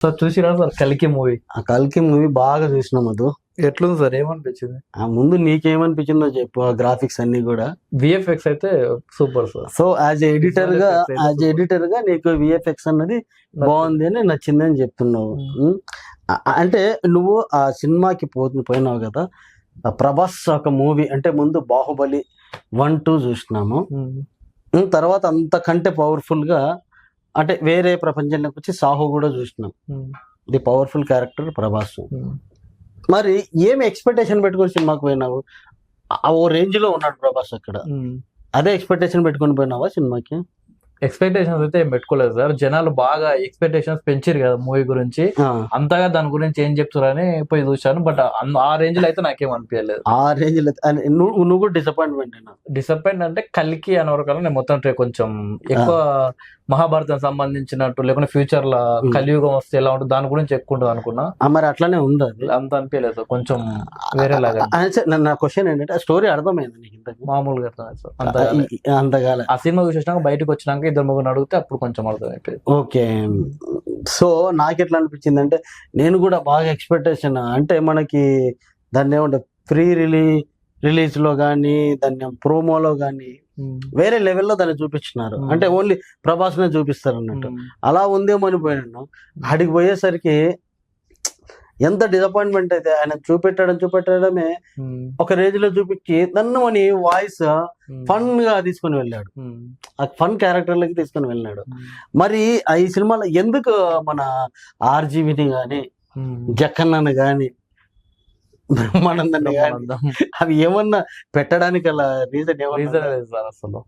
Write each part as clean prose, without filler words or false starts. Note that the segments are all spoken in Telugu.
సార్ చూసిరా సార్ కల్కి మూవీ? ఆ కల్కి మూవీ బాగా చూసినాం మధు. ఎట్లుంది సార్? ఏమనిపించింది? ఆ ముందు నీకేమనిపించిందో చెప్పు. ఆ గ్రాఫిక్స్ అన్ని కూడా విఎఫ్ఎక్స్ అయితే super sir. So as editor గా నీకు విఎఫ్ఎక్స్ అన్నది బాగుంది అని నచ్చింది అని చెప్తున్నావు. అంటే నువ్వు ఆ సినిమాకి పోయినావు కదా. ఆ ప్రభాస్ ఒక మూవీ అంటే ముందు బాహుబలి 1, 2 చూసినాము. తర్వాత అంతకంటే పవర్ఫుల్ గా అంటే వేరే ప్రపంచంలోకి వచ్చి సాహు కూడా చూసినాం. ఇది పవర్ఫుల్ క్యారెక్టర్ ప్రభాస్. మరి ఏమి ఎక్స్పెక్టేషన్ పెట్టుకుని సినిమాకి పోయినావు? ఓ రేంజ్ లో ఉన్నాడు ప్రభాస్ అక్కడ. అదే ఎక్స్పెక్టేషన్ పెట్టుకుని పోయినావా సినిమాకి? ఎక్స్పెక్టేషన్స్ అయితే ఏం పెట్టుకోలేదు సార్. జనాలు బాగా ఎక్స్పెక్టేషన్స్ పెంచారు కదా మూవీ గురించి, అంతగా దాని గురించి ఏం చెప్తారని పోయి చూశాను. బట్ ఆ రేంజ్ లో అయితే నాకేం అనిపించలేదు. ఆ రేంజ్ లో నువ్వు కూడా డిసప్పాయింట్ అంటే కల్కి అనే వరకు నేను మొత్తం కొంచెం ఎక్కువ మహాభారతం సంబంధించినట్టు, లేకుంటే ఫ్యూచర్ లో కలియుగం వస్తే ఎలా ఉంటుంది దాని గురించి ఎక్కువ ఉంటుంది అనుకున్నా. మరి అట్లానే ఉంది. అది అంత అనిపించలేదు, కొంచెం వేరేలాగా. నా క్వశ్చన్ ఏంటంటే స్టోరీ అర్థమైంది నీకు? మామూలుగా అర్థమైంది సార్. అంతగాలే. ఆ సినిమా చూసేసినాక బయటకు వచ్చినాక ఇద్దరు ముగ్గురు అడిగితే అప్పుడు కొంచెం అర్థమైపోయింది. ఓకే. సో నాకు ఎట్లా అనిపించింది అంటే, నేను కూడా బాగా ఎక్స్పెక్టేషన్ అంటే మనకి దాన్ని ఏమంటే ప్రీ రిలీజ్ లో కానీ దాన్ని ప్రోమోలో కానీ వేరే లెవెల్లో దాన్ని చూపించినారు. అంటే ఓన్లీ ప్రభాస్ నే చూపిస్తారు అన్నట్టు. అలా ఉందేమో అని పోయినాను. ఆడికి పోయేసరికి ఎంత డిసప్పాయింట్మెంట్ అయితే. ఆయన చూపెట్టడమే ఒక రేంజ్ లో చూపించి నన్ను అని వాయిస్ ఫన్ గా తీసుకుని వెళ్ళాడు. ఆ ఫన్ క్యారెక్టర్ లకి తీసుకుని వెళ్ళాడు. మరి ఈ సినిమాలో ఎందుకు మన ఆర్జీవిని గాని జక్కన్నని గాని బ్రహ్మానందాన్ని గాని అవి ఏమన్నా పెట్టడానికి అలా రీజన్ లేదు సార్ అసలు.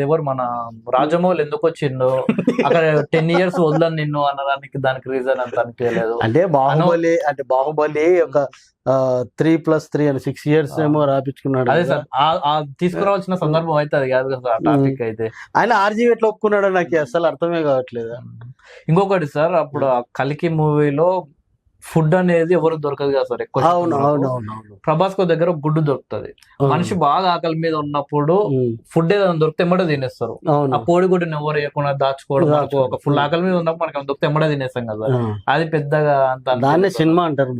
ఎవరు మన రాజమౌళి ఎందుకు వచ్చిందో అక్కడ 10 years వదలని నిన్ను అనడానికి దానికి రీజన్ అంత అనిపించలేదు. అంటే బాహుబలి ఒక 3+3 అని 6 years ఏమో రాపించుకున్నాడు. అదే సార్, తీసుకురావాల్సిన సందర్భం అయితే అది కాదు కదా టాపిక్ అయితే. ఆయన ఆర్జీవి ఎట్లా ఒప్పుకున్నాడో నాకు అసలు అర్థమే కావట్లేదు. ఇంకొకటి సార్, అప్పుడు ఆ కల్కి మూవీలో ఫుడ్ అనేది ఎవరు దొరకదు కదా సార్ ఎక్కువ. ప్రభాస్ కో దగ్గర గుడ్డు దొరుకుతుంది. మనిషి బాగా ఆకలి మీద ఉన్నప్పుడు ఫుడ్ ఏదైనా దొరికితే ఎమ్మడే తినేస్తారు. ఆ కోడి గుడ్డుని ఎవరు వేయకుండా దాచుకోవడం, ఒక ఫుల్ ఆకలి మీద ఉన్నప్పుడు మనకి దొరికితే ఎమ్మడే తినేస్తాం కదా. అది పెద్దగా అంత సినిమా అంటారు.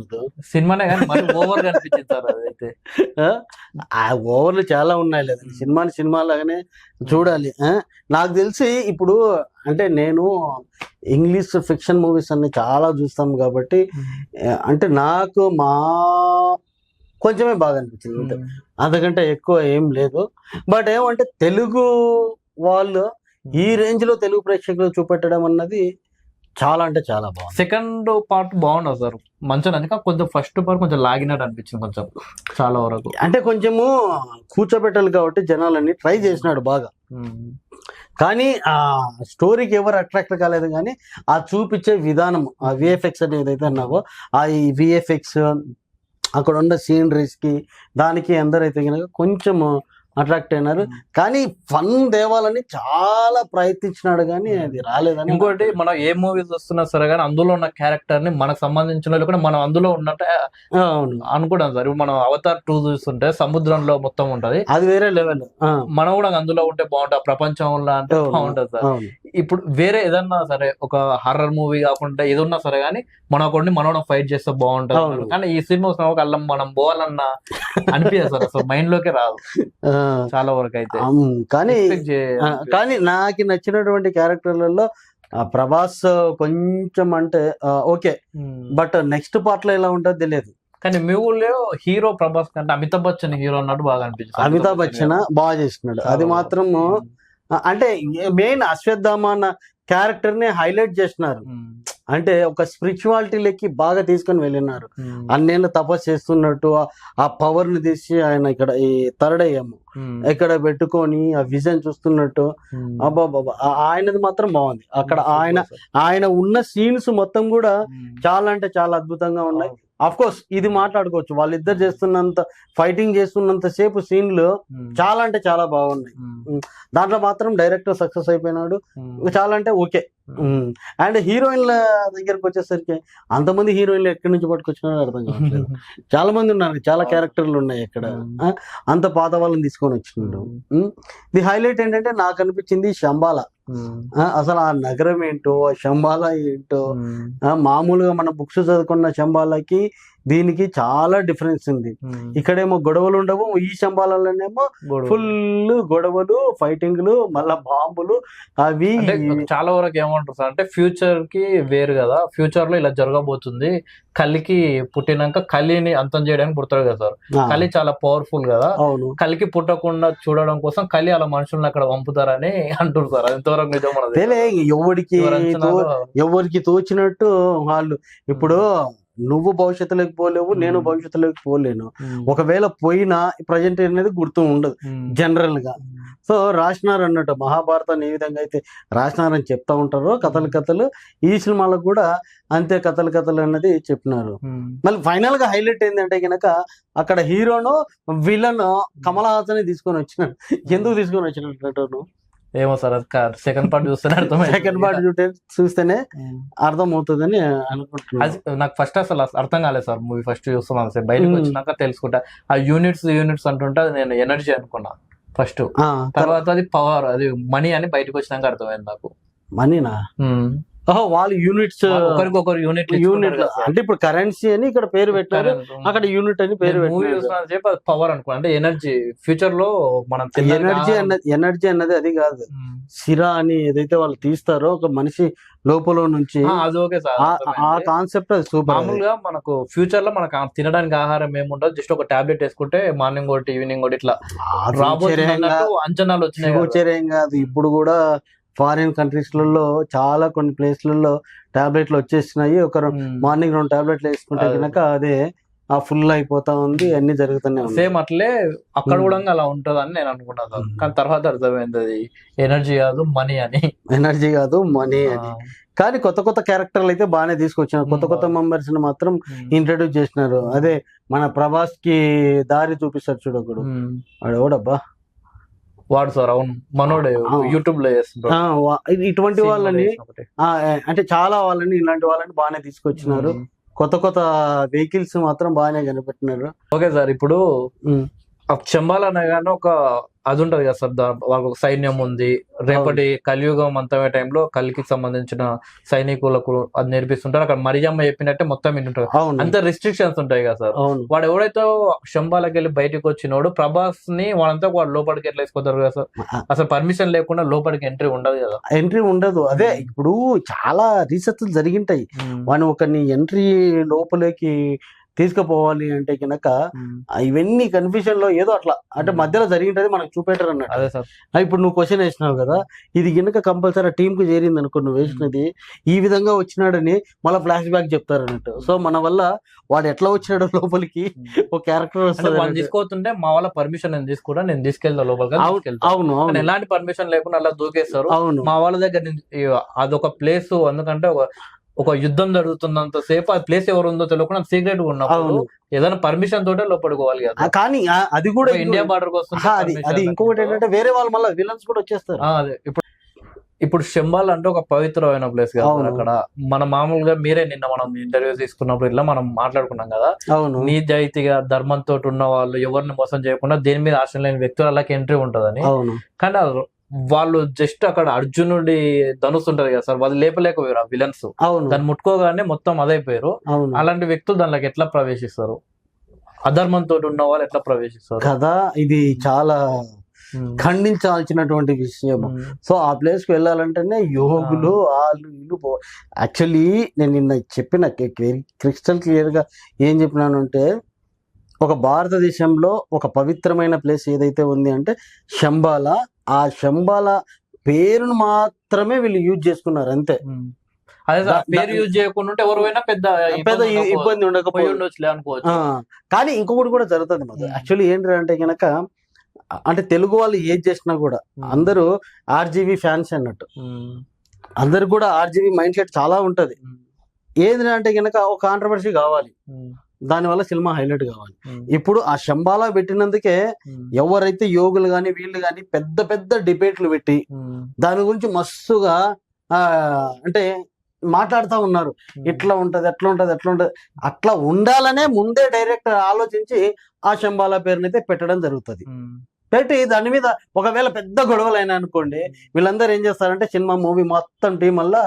సినిమానే కానీ మరి ఓవర్ గా అనిపించింది సార్. అదైతే ఓవర్లు చాలా ఉన్నాయి. లేదు సినిమా లాగానే చూడాలి. నాకు తెలిసి ఇప్పుడు అంటే నేను ఇంగ్లీష్ ఫిక్షన్ మూవీస్ అన్ని చాలా చూస్తాం కాబట్టి అంటే నాకు కొంచెమే బాగా అనిపించింది. అంతకంటే ఎక్కువ ఏం లేదు. బట్ ఏమంటే తెలుగు వాళ్ళు ఈ రేంజ్ లో తెలుగు ప్రేక్షకులు చూపెట్టడం అన్నది చాలా అంటే చాలా బాగుంది. సెకండ్ పార్ట్ బాగుండదు సార్, మంచిగా అందుక కొంచెం ఫస్ట్ పార్ట్ కొంచెం లాగినట్టు అనిపించింది కొంచెం చాలా వరకు. అంటే కొంచెము కూర్చోబెట్టాలి కాబట్టి జనాలన్నీ ట్రై చేసినాడు బాగా. కానీ ఆ స్టోరీకి ఎవరు అట్రాక్ట్ కాలేదు. కానీ ఆ చూపించే విధానం, ఆ విఎఫ్ఎక్స్ అనేది ఏదైతే అన్నావో ఆ విఎఫ్ఎక్స్ అక్కడ ఉన్న సీనరీస్ కి దానికి అందరైతే కనుక కొంచెం అట్రాక్ట్ అయినారు. కానీ ఫన్ దేవాలని చాలా ప్రయత్నించినాడు కానీ అది రాలేదని. ఇంకోటి మనం ఏ మూవీస్ వస్తున్నా సరే కానీ అందులో ఉన్న క్యారెక్టర్ ని మనకు సంబంధించిన కూడా మనం అందులో ఉన్నట్టు అనుకుంటాం సార్. ఇప్పుడు మనం అవతార్ 2 చూస్తుంటే సముద్రంలో మొత్తం ఉంటది, అది వేరే లెవెల్. మనం కూడా అందులో ఉంటే బాగుంటుంది, ప్రపంచంలో అంటే బాగుంటది సార్. ఇప్పుడు వేరే ఏదన్నా సరే ఒక హర్రర్ మూవీ కాకుండా ఏదన్నా సరే కానీ మనం ఫైట్ చేస్తే బాగుంటది. కానీ ఈ సినిమా ఒక అల్లం మనం పోవాలన్నా అనిపించదు సార్, అసలు మైండ్ లోకే రాదు చాలా వరకు అయితే. కానీ నాకు నచ్చినటువంటి క్యారెక్టర్లలో ప్రభాస్ కొంచెం అంటే ఓకే, బట్ నెక్స్ట్ పార్ట్ లో ఎలా ఉంటుందో తెలియదు. కానీ మీ ఊళ్ళో హీరో ప్రభాస్ కంటే అమితాబ్ బచ్చన్ హీరో అన్నట్టు బాగా అనిపించింది. అమితాబ్ బచ్చన్ బాగా చేస్తున్నాడు. అది మాత్రం అంటే మెయిన్ అశ్వత్థామ అన్న క్యారెక్టర్ ని హైలైట్ చేస్తున్నారు. అంటే ఒక స్పిరిచువాలిటీ లెక్కి బాగా తీసుకొని వెళ్ళినారు. అన్నేళ్ళు తపస్సు చేస్తున్నట్టు ఆ పవర్ ని తీసి ఆయన ఇక్కడ ఈ థర్డ్ అయ్యాము ఇక్కడ పెట్టుకొని ఆ విజన్ చూస్తున్నట్టు అబ్బాబాబా ఆయనది మాత్రం బాగుంది. అక్కడ ఆయన ఉన్న సీన్స్ మొత్తం కూడా చాలా అంటే చాలా అద్భుతంగా ఉన్నాయి. అఫ్ కోర్స్ ఇది మాట్లాడుకోవచ్చు, వాళ్ళిద్దరు చేస్తున్నంత ఫైటింగ్ చేస్తున్నంత సేపు సీన్లు చాలా అంటే చాలా బాగున్నాయి. దాంట్లో మాత్రం డైరెక్టర్ సక్సెస్ అయిపోయినాడు. చాలా అంటే ఓకే. అండ్ హీరోయిన్ల దగ్గరకు వచ్చేసరికి అంతమంది హీరోయిన్లు ఎక్కడి నుంచి పట్టుకొచ్చినారో అర్థం కావట్లేదు. చాలా మంది ఉన్నారు, చాలా క్యారెక్టర్లు ఉన్నాయి ఇక్కడ. అంత పాత వాళ్ళని తీసుకొని వచ్చినాడు. ది హైలైట్ ఏంటంటే నాకు అనిపించింది శంబాల అసలు ఆ నగరం ఏంటో, ఆ శంబాలా ఏంటో, మామూలుగా మన బుక్స్ చదువుకున్న శంబాలాకి దీనికి చాలా డిఫరెన్స్ ఉంది. ఇక్కడేమో గొడవలు ఉండవు, ఈ శంబాలలోనేమో ఫుల్ గొడవలు, ఫైటింగ్లు, మళ్ళా బాంబులు అవి. చాలా వరకు ఏమంటారు సార్ అంటే ఫ్యూచర్ కి వేరు కదా, ఫ్యూచర్ లో ఇలా జరగబోతుంది, కలికి పుట్టినాక కలిని అంతం చేయడానికి పుడతాడు కదా సార్. కలి చాలా పవర్ఫుల్ కదా, కలికి పుట్టకుండా చూడడం కోసం కలి అలా మనుషుల్ని అక్కడ పంపుతారని అంటారు సార్. అది ఎంతవరకు నిజం ఎవరికి తోచినట్టు వాళ్ళు. ఇప్పుడు నువ్వు భవిష్యత్తులోకి పోలేవు, నేను భవిష్యత్తులోకి పోలేను. ఒకవేళ పోయినా ప్రజెంట్ అనేది గుర్తు ఉండదు జనరల్ గా. సో రాసినారు అన్నట్టు మహాభారతాన్ని ఏ విధంగా అయితే రాసినారని చెప్తా ఉంటారో కథలు ఈ సినిమాలకు కూడా అంతే కథలు అన్నది చెప్పినారు. మళ్ళీ ఫైనల్ గా హైలైట్ ఏంటంటే కనుక అక్కడ హీరోను విలన్ కమల్ హాసన్ తీసుకొని వచ్చినాడు. ఎందుకు తీసుకొని వచ్చినట్టు ఏమో సార్, అది సెకండ్ పార్ట్ చూస్తేనే అర్థమైంది. సెకండ్ పార్ట్ చూస్తేనే అర్థం అవుతుందని అనుకుంటున్నాను. నాకు ఫస్ట్ అసలు అర్థం కాలేదు సార్, మూవీ ఫస్ట్ చూస్తున్నాను సార్, బయటకు వచ్చినాక తెలుసుకుంటా ఆ యూనిట్స్ అంటుంటే అది నేను ఎనర్జీ అనుకున్నా ఫస్ట్. తర్వాత అది పవర్, అది మనీ అని బయటకు వచ్చినాక అర్థమైంది నాకు. మనీనా? వాళ్ళు యూనిట్స్, ఒకరికొకరు యూనిట్ అంటే ఇప్పుడు కరెన్సీ అని ఇక్కడ పేరు పెట్టారు, అక్కడ యూనిట్ అని పేరు పెట్టారు. పవర్ అనుకో అంటే ఎనర్జీ. ఫ్యూచర్ లో మనం ఎనర్జీ అన్నది అది కాదు, సిరా అని ఏదైతే వాళ్ళు తీస్తారో ఒక మనిషి లోపల నుంచి, అది ఓకే సార్. ఆ కాన్సెప్ట్ అది సూపర్. మామూలుగా మనకు ఫ్యూచర్ లో మనకు తినడానికి ఆహారం ఏముండదు, జస్ట్ ఒక టాబ్లెట్ వేసుకుంటే మార్నింగ్ ఒకటి ఈవినింగ్ ఒకటి ఇట్లా రాబోయే అంచనాలు వచ్చినాయి కాదు. ఇప్పుడు కూడా ఫారిన్ కంట్రీస్లలో చాలా కొన్ని ప్లేస్లలో టాబ్లెట్లు వచ్చేసినాయి. ఒకరు మార్నింగ్ 2 టాబ్లెట్లు వేసుకుంటే కనుక అదే ఆ ఫుల్ అయిపోతా ఉంది, అన్ని జరుగుతున్నాయి. సేమ్ అట్లే అక్కడ కూడా అలా ఉంటది అని నేను అనుకున్నాను. కానీ తర్వాత అర్థమైంది అది ఎనర్జీ కాదు మనీ అని. ఎనర్జీ కాదు మనీ అని. కానీ కొత్త క్యారెక్టర్లు అయితే బాగానే తీసుకొచ్చినారు. కొత్త మెంబర్స్ ని మాత్రం ఇంట్రడ్యూస్ చేసినారు. అదే మన ప్రభాస్ కి దారి చూపిస్తారు చూడకూడదు వాడు ఎవడబ్బా వాడు సార్. అవును, మనోడే యూట్యూబ్ లో ఇటువంటి వాళ్ళని అంటే చాలా వాళ్ళని ఇలాంటి వాళ్ళని బాగానే తీసుకొచ్చినారు. కొత్త వెహికల్స్ మాత్రం బాగానే కనిపెట్టినారు. ఓకే సార్, ఇప్పుడు శంబాలా అనగానే ఒక అది ఉంటది కదా సార్, వాళ్ళకి ఒక సైన్యం ఉంది. రేపటి కలియుగం అంతమే టైంలో కలికి సంబంధించిన సైనికులకు అది నేర్పిస్తుంటారు. అక్కడ మరియమ్మ చెప్పినట్టే మొత్తం వింటుంటారు. అంత రిస్ట్రిక్షన్స్ ఉంటాయి కదా సార్. వాడు ఎవడైతే శంబాలకి వెళ్ళి బయటకు వచ్చినోడు ప్రభాస్ ని వాడంతా వాడు లోపలికి ఎట్లా వేసుకుంటారు కదా సార్. అసలు పర్మిషన్ లేకుండా లోపలికి ఎంట్రీ ఉండదు కదా. ఎంట్రీ ఉండదు. అదే ఇప్పుడు చాలా రీసెర్చ్ జరిగింటాయి. వాడిని ఒకరిని ఎంట్రీ లోపలికి తీసుకుపోవాలి అంటే కనుక ఇవన్నీ కన్ఫ్యూజన్ లో ఏదో అట్లా అంటే మధ్యలో జరిగింటది మనకు చూపెట్టారు అన్నట్టు. ఇప్పుడు నువ్వు క్వశ్చన్ వేసినావు కదా, ఇది కనుక కంపల్సరీ టీమ్ కు చేరింది అనుకో, నువ్వు వేసినది ఈ విధంగా వచ్చినాడని మళ్ళీ ఫ్లాష్ బ్యాక్ చెప్తారు అన్నట్టు. సో మన వల్ల వాడు ఎట్లా వచ్చినాడో లోపలికి ఒక క్యారెక్టర్ వస్తుంది. తీసుకోతుంటే మా వాళ్ళ పర్మిషన్ నేను తీసుకుంటా, నేను తీసుకెళ్తా లోపలికి. అవును, ఎలాంటి పర్మిషన్ లేకుండా అలా దూకేస్తారు. అవును, మా వాళ్ళ దగ్గర అదొక ప్లేస్. ఎందుకంటే ఒక యుద్ధం జరుగుతున్నంత సేపు ఆ ప్లేస్ ఎవరు ఉందో తెలియకుండా సీక్రెట్ గా ఉన్నప్పుడు ఏదైనా పర్మిషన్ తోటే లోపడుకోవాలి కదా. కానీ అది కూడా ఇండియా బార్డర్ కోసం అది ఇంకొకటి ఏంటంటే వేరే వాళ్ళు మళ్ళీ విలన్స్ కూడా వచ్చేస్తారు. అదే ఇప్పుడు శంబాల్ అంటే ఒక పవిత్రమైన ప్లేస్ కదా. అక్కడ మన మామూలుగా మీరే నిన్న మనం ఇంటర్వ్యూ తీసుకున్నప్పుడు ఇలా మనం మాట్లాడుకున్నాం కదా, నిజాయితీగా ధర్మంతో ఉన్న వాళ్ళు ఎవరిని మోసం చేయకుండా దేని మీద ఆశ లేని వ్యక్తులు అలాగే ఎంట్రీ ఉంటదని. కానీ వాళ్ళు జస్ట్ అక్కడ అర్జునుడి ధనుసు ఉంటది కదా సార్, వాళ్ళు లేపలేకపోయారు ఆ విలన్స్. దాన్ని ముట్టుకోగానే మొత్తం అదైపోయారు. అలాంటి వ్యక్తులు దానిలోకి ఎట్లా ప్రవేశిస్తారు? అధర్మంతో ఉన్న వాళ్ళు ఎట్లా ప్రవేశిస్తారు కదా. ఇది చాలా ఖండించాల్సినటువంటి విషయం. సో ఆ ప్లేస్ కి వెళ్ళాలంటేనే యోగులు వాళ్ళు వీళ్ళు. యాక్చువల్లీ నేను నిన్న చెప్పిన క్రిస్టల్ క్లియర్ గా ఏం చెప్పినాను అంటే, ఒక భారతదేశంలో ఒక పవిత్రమైన ప్లేస్ ఏదైతే ఉంది అంటే శంబాలా. ఆ శంబాలా పేరును మాత్రమే వీళ్ళు యూజ్ చేసుకున్నారు అంతే. పేరు యూజ్ చేయకుండా ఎవరైనా పెద్ద ఇబ్బంది ఉండకపోవచ్చు అనుకోవచ్చు. కానీ ఇంకొకటి కూడా జరుగుతుంది మాకు. యాక్చువల్లీ ఏంటంటే కనుక అంటే తెలుగు వాళ్ళు ఏది చేసినా కూడా అందరూ ఆర్జీవీ ఫ్యాన్స్ అన్నట్టు. అందరు కూడా ఆర్జీవీ మైండ్ సెట్ చాలా ఉంటది. ఏది అంటే కనుక ఒక కాంట్రవర్సీ కావాలి, దానివల్ల సినిమా హైలైట్ కావాలి. ఇప్పుడు ఆ శంబాలా పెట్టినందుకే ఎవరైతే యోగులు గాని వీళ్ళు గాని పెద్ద డిబేట్లు పెట్టి దాని గురించి మస్తుగా అంటే మాట్లాడుతూ ఉన్నారు. ఇట్లా ఉంటది అట్లా ఉంటది అట్లా ఉంటది అట్లా ఉండాలనే ముందే డైరెక్టర్ ఆలోచించి ఆ శంబాలా పేరునైతే పెట్టడం జరుగుతుంది. పెట్టి దాని మీద ఒకవేళ పెద్ద గొడవలు అయినా అనుకోండి, వీళ్ళందరూ ఏం చేస్తారంటే సినిమా మూవీ మొత్తం టీం వల్ల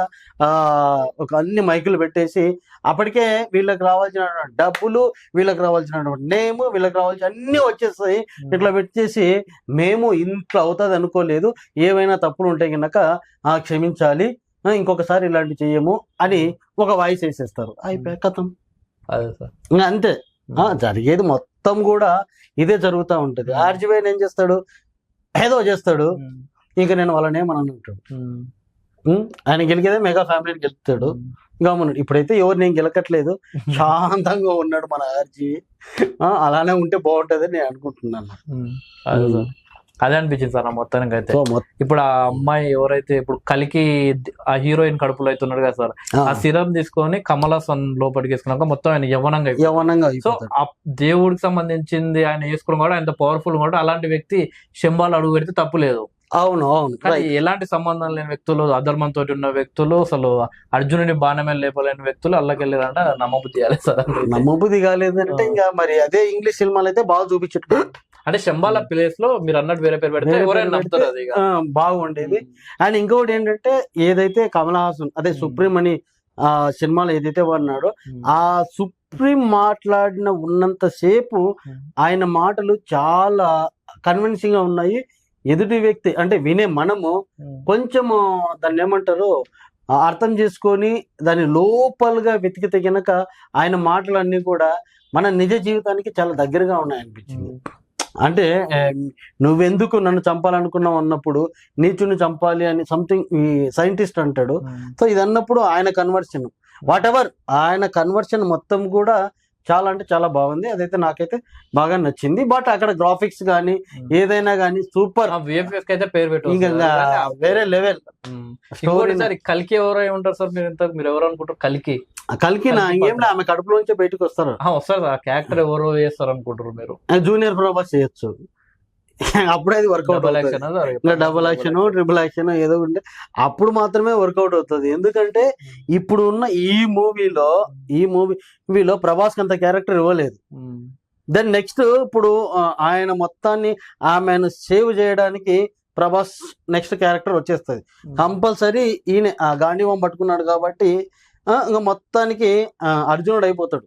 ఒక అన్ని మైకులు పెట్టేసి అప్పటికే వీళ్ళకి రావాల్సిన డబ్బులు, వీళ్ళకి రావాల్సినటువంటి నేమ్, వీళ్ళకి రావాల్సిన అన్ని వచ్చేస్తాయి. ఇట్లా పెట్టేసి మేము ఇంట్లో అవుతుంది అనుకోలేదు, ఏవైనా తప్పులు ఉంటే కనుక క్షమించాలి, ఇంకొకసారి ఇలాంటి చెయ్యము అని ఒక వాయిస్ వేసేస్తారు. అయిపోయి కథం. అదే సార్, ఇంకా అంతే. జరిగేది మొత్తం కూడా ఇదే జరుగుతూ ఉంటది. ఆర్జీవైన్ ఏం చేస్తాడు, ఏదో చేస్తాడు, ఇంకా నేను వాళ్ళని ఏమని ఉంటాడు. ఆయన గెలికేదే మెగా ఫ్యామిలీని గెలుపుతాడు. గమనుడు ఇప్పుడైతే ఎవరు నేను గెలకట్లేదు, శాంతంగా ఉన్నాడు మన ఆర్జీ. అలానే ఉంటే బాగుంటది నేను అనుకుంటున్నాను. అదే అనిపించింది సార్ నా మొత్తానికి అయితే. ఇప్పుడు ఆ అమ్మాయి ఎవరైతే ఇప్పుడు కలికి ఆ హీరోయిన్ కడుపులో అయితే ఉన్నాడు కదా సార్, ఆ సిరం తీసుకొని కమల్ హాసన్ లోపలికి వేసుకున్నాక మొత్తం ఆయన యవ్వనంగా. సో ఆ దేవుడికి సంబంధించింది ఆయన వేసుకోవడం కూడా ఆయన పవర్ఫుల్ కూడా, అలాంటి వ్యక్తి శంబాలు అడుగు పెడితే తప్పు లేదు. అవును అవును. కానీ ఎలాంటి సంబంధం లేని వ్యక్తులు, అధర్మంతో ఉన్న వ్యక్తులు, అసలు అర్జునుని బాణమే లేపలేని వ్యక్తులు అల్లకెళ్ళారంటే నమ్మబుద్ధి కాలేదు సార్. నమ్మబుద్ధి కాలేదంటే ఇంకా మరి అదే ఇంగ్లీష్ సినిమాలు అయితే బాగా చూపించట్టు. అంటే శంబాల ప్లేస్ లో మీరు అన్నట్టు వేరే పేరు పెడితే ఎవరైనా నమ్ముతారు, అది బాగుండేది. అండ్ ఇంకొకటి ఏంటంటే ఏదైతే కమల్ హాసన్ అదే సుప్రీం అని ఆ సినిమాలో ఏదైతే అన్నాడో, ఆ సుప్రీం మాట్లాడిన ఉన్నంత సేపు ఆయన మాటలు చాలా కన్విన్సింగ్ గా ఉన్నాయి. ఎదుటి వ్యక్తి అంటే వినే మనము కొంచెము దాన్ని ఏమంటారు అర్థం చేసుకొని దాని లోపలుగా వెతికితే గనక ఆయన మాటలన్నీ కూడా మన నిజ జీవితానికి చాలా దగ్గరగా ఉన్నాయనిపించింది. అంటే నువ్వెందుకు నన్ను చంపాలనుకున్నావు అన్నప్పుడు నీచుని చంపాలి అని సంథింగ్ ఈ సైంటిస్ట్ అంటాడు. సో ఇది అన్నప్పుడు ఆయన కన్వర్షన్ వాట్ ఎవర్ ఆయన కన్వర్షన్ మొత్తం కూడా చాలా అంటే చాలా బాగుంది. అదైతే నాకైతే బాగా నచ్చింది. బట్ అక్కడ గ్రాఫిక్స్ కానీ ఏదైనా కానీ సూపర్, అయితే పేరు పెట్టు వేరే లెవెల్ స్టోరీ. కలికి ఎవరై ఉంటారు సార్ మీరు ఎవరు అనుకుంటారు? కలికి ఏం ఆమె కడుపులోంచే బయటకు వస్తారు ఆ క్యారెక్టర్ ఎవరు చేస్తారు అనుకుంటారు మీరు? జూనియర్ ప్రభాస్ చేయొచ్చు, అప్పుడే అది వర్కౌట్ అవుతుంది. డబుల్ యాక్షన్, ట్రిపుల్ యాక్షన్ ఏదో ఉంటే అప్పుడు మాత్రమే వర్కౌట్ అవుతుంది. ఎందుకంటే ఇప్పుడు ఉన్న ఈ మూవీలో ప్రభాస్ అంత క్యారెక్టర్ ఇవ్వలేదు. దెన్ నెక్స్ట్ ఇప్పుడు ఆయన మొత్తాన్ని ఆమెను సేవ్ చేయడానికి ప్రభాస్ నెక్స్ట్ క్యారెక్టర్ వచ్చేస్తుంది కంపల్సరీ. ఈయన గాంధీవం పట్టుకున్నాడు కాబట్టి ఇంకా మొత్తానికి అర్జునుడు అయిపోతాడు.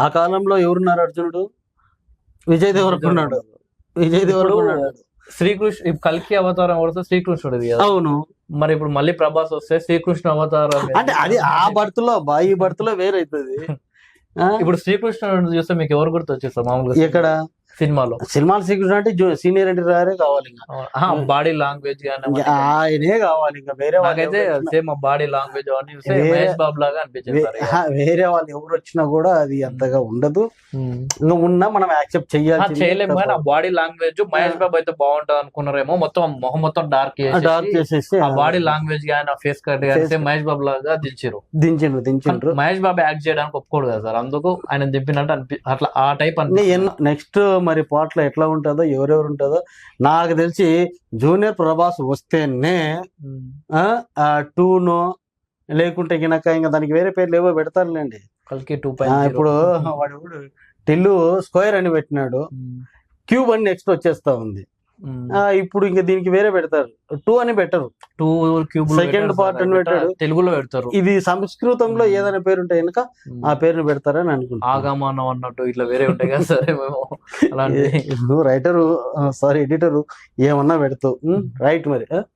ఆ కాలంలో ఎవరున్నారు అర్జునుడు? విజయ్ దేవరకొండ. శ్రీకృష్ణ కల్కి అవతారం పడితే శ్రీకృష్ణుడు. అవును. మరి ఇప్పుడు మళ్ళీ ప్రభాస్ వస్తే శ్రీకృష్ణ అవతారం అంటే అది ఆ బర్త్లో ఈ బర్త్లో వేరైతుంది. ఇప్పుడు శ్రీకృష్ణుడు చూస్తే మీకు ఎవరు గుర్తు వచ్చేస్తారు మామూలుగా ఇక్కడ సినిమాలో శ్రీకృష్ణ అంటే సీనియర్ ఎన్టీఆర్ కావాలి, బాడీ లాంగ్వేజ్ ఆయనే కావాలి. ఇంకా వేరే వాళ్ళైతే same body language Mahesh Babu లాగా అనిపించింది. వేరే వాళ్ళు ఎవరు వచ్చినా కూడా అది అంతగా ఉండదు. ఇంకా ఉన్నా మనం యాక్సెప్ట్ చేయలేము. కానీ ఆ బాడీ లాంగ్వేజ్ మహేష్ బాబు అయితే బాగుంటది అనుకున్నారేమో. మొహం మొత్తం డార్క్ చేసేసి ఆ బాడీ లాంగ్వేజ్ గానీ ఫేస్ కట్ గానీ మహేష్ బాబు లాగా దించిండ్రు. మహేష్ బాబు యాక్ట్ చేయడానికి ఒప్పుకోడు కదా సార్, అందుకు ఆయన దింపినట్టు అట్లా ఆ టైప్ నెక్స్ట్ మరి పాటలో ఎట్లా ఉంటుందో ఎవరెవరు ఉంటుందో నాకు తెలిసి జూనియర్ ప్రభాస్ వస్తేనే 2 లేకుంటే గినక ఇంకా దానికి వేరే పేర్లు ఏవో పెడతారులేండి. ఇప్పుడు వాడు టిల్లు స్క్వేర్ అని పెట్టినాడు, క్యూబ్ అని నెక్స్ట్ వచ్చేస్తా ఉంది. ఇప్పుడు ఇంకా దీనికి వేరే పెడతారు, 2 అని పెట్టరు, 2 క్యూబ్ సెకండ్ పార్ట్ అని పెట్టాడు, తెలుగులో పెడతారు. ఇది సంస్కృతంలో ఏదైనా పేరు ఉంటే కనుక ఆ పేరుని పెడతారని అనుకుంటా. ఆగమానం అన్నట్టు ఇట్లా వేరే ఉంటాయి కదా సరే. నువ్వు రైటరు సారీ ఎడిటరు ఏమన్నా పెడతావు రైట్ మరి.